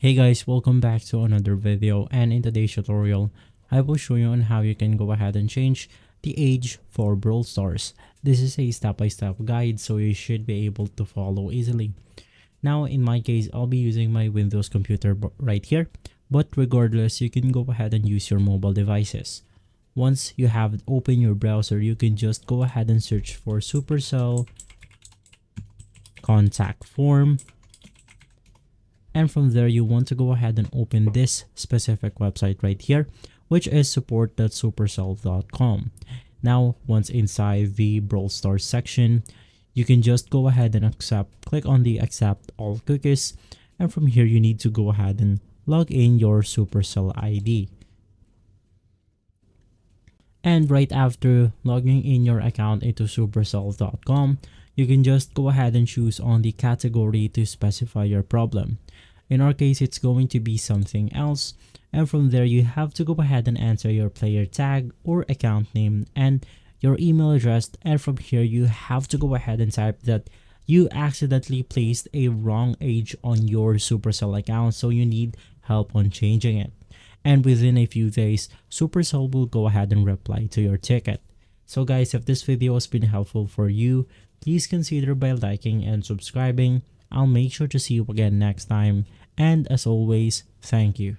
Hey guys, welcome back to another video, and in today's tutorial, I will show you on how you can go ahead and change the age for Brawl Stars. This is a step-by-step guide, so you should be able to follow easily. Now in my case, I'll be using my Windows computer right here, but regardless, you can go ahead and use your mobile devices. Once you have opened your browser, you can just go ahead and search for Supercell contact form. And from there, you want to go ahead and open this specific website right here, which is support.supercell.com. Now, once inside the Brawl Stars section, you can just go ahead and click on the accept all cookies. And from here, you need to go ahead and log in your Supercell ID. And right after logging in your account into supercell.com, you can just go ahead and choose on the category to specify your problem. In our case, it's going to be something else. And from there, you have to go ahead and enter your player tag or account name and your email address. And from here, you have to go ahead and type that you accidentally placed a wrong age on your Supercell account, so you need help on changing it. And within a few days, Supercell will go ahead and reply to your ticket. So guys, if this video has been helpful for you, please consider by liking and subscribing. I'll make sure to see you again next time. And as always, thank you.